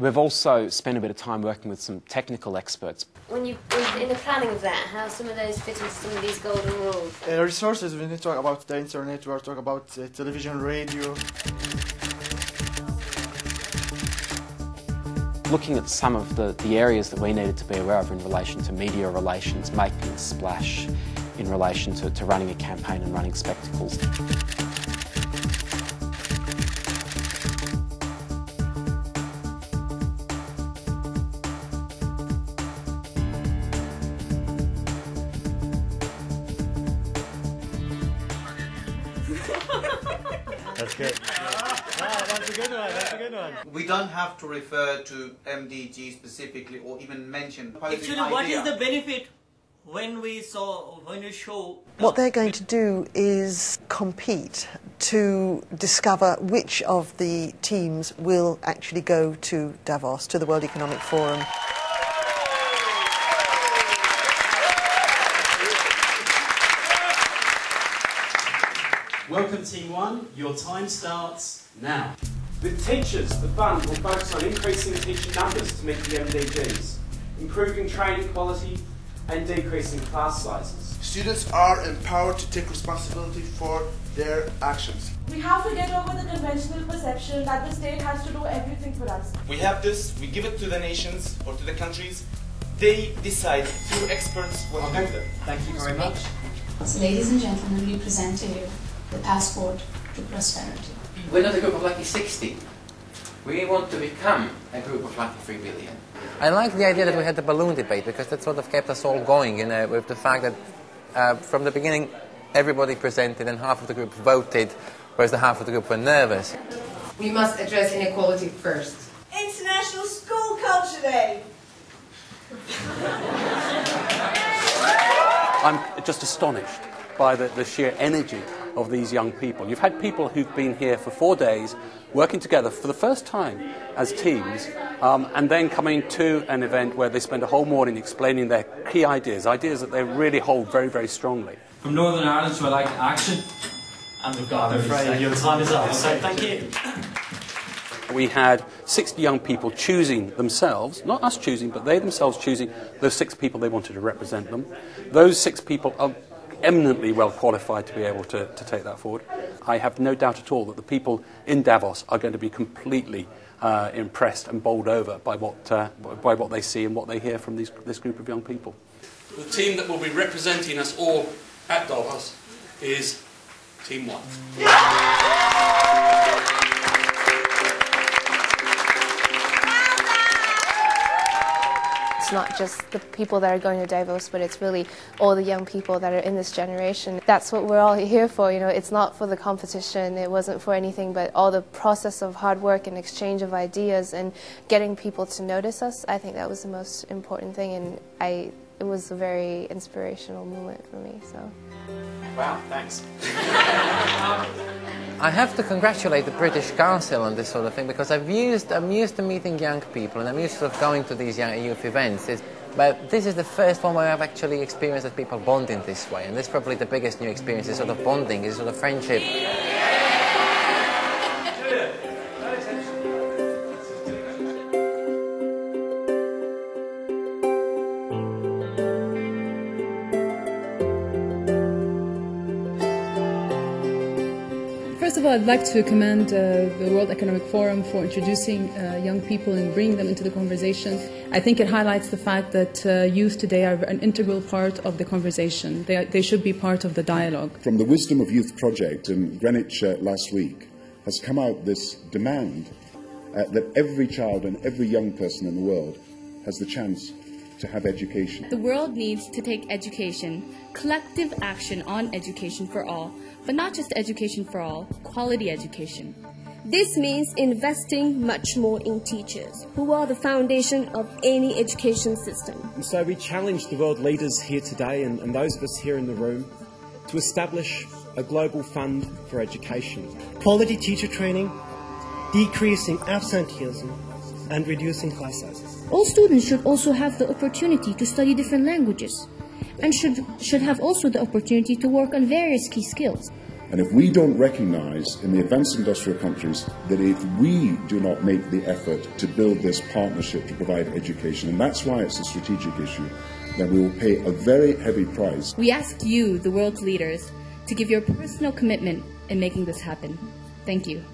We've also spent a bit of time working with some technical experts. In the planning of that, how some of those fit into some of these golden rules? Resources, we need to talk about the internet, we are talking about television, radio. Looking at some of the areas that we needed to be aware of in relation to media relations, making a splash in relation to running a campaign and running spectacles. That's good. Wow, that's a good one, that's a good one. We don't have to refer to MDG specifically or even mention Actually, what is the benefit when we show... What they're going to do is compete to discover which of the teams will actually go to Davos, to the World Economic Forum. Welcome Team 1, your time starts now. With teachers, the fund will focus on increasing teacher numbers to meet the MDGs, improving training quality and decreasing class sizes. Students are empowered to take responsibility for their actions. We have to get over the conventional perception that the state has to do everything for us. We have this, we give it to the nations or to the countries. They decide through experts what to do them. Thank you very much. So ladies and gentlemen, we present to you the passport to prosperity. We're not a group of lucky 60. We want to become a group of lucky 3 billion. I like the idea that we had the balloon debate because that sort of kept us all going, with the fact that from the beginning everybody presented and half of the group voted, whereas the half of the group were nervous. We must address inequality first. International School Culture Day! I'm just astonished by the sheer energy of these young people. You've had people who've been here for 4 days working together for the first time as teams and then coming to an event where they spend a whole morning explaining their key ideas that they really hold very, very strongly. From Northern Ireland to Like Action, and we've got I'm afraid your time is up, so thank you. We had 60 young people choosing themselves, not us choosing, but they themselves choosing those 6 people they wanted to represent them. Those 6 people are eminently well qualified to be able to take that forward. I have no doubt at all that the people in Davos are going to be completely impressed and bowled over by what they see and what they hear from this group of young people. The team that will be representing us all at Davos is Team 1. It's not just the people that are going to Davos, but it's really all the young people that are in this generation. That's what we're all here for, It's not for the competition, it wasn't for anything, but all the process of hard work and exchange of ideas and getting people to notice us. I think that was the most important thing, and it was a very inspirational moment for me. So. Wow, thanks. I have to congratulate the British Council on this sort of thing because I'm used to meeting young people and I'm used to going to these young youth events. But this is the first one where I've actually experienced that people bond in this way, and this is probably the biggest new experience, is sort of bonding, is sort of friendship. First of all, I'd like to commend the World Economic Forum for introducing young people and bringing them into the conversation. I think it highlights the fact that youth today are an integral part of the conversation. They should be part of the dialogue. From the Wisdom of Youth project in Greenwich last week has come out this demand that every child and every young person in the world has the chance to have education. The world needs to take education, collective action on education for all, but not just education for all, quality education. This means investing much more in teachers, who are the foundation of any education system. And so we challenge the world leaders here today and those of us here in the room to establish a global fund for education. Quality teacher training, decreasing absenteeism, and reducing class sizes. All students should also have the opportunity to study different languages and should have also the opportunity to work on various key skills. And if we don't recognise in the advanced industrial countries that if we do not make the effort to build this partnership to provide education, and that's why it's a strategic issue, then we will pay a very heavy price. We ask you, the world's leaders, to give your personal commitment in making this happen. Thank you.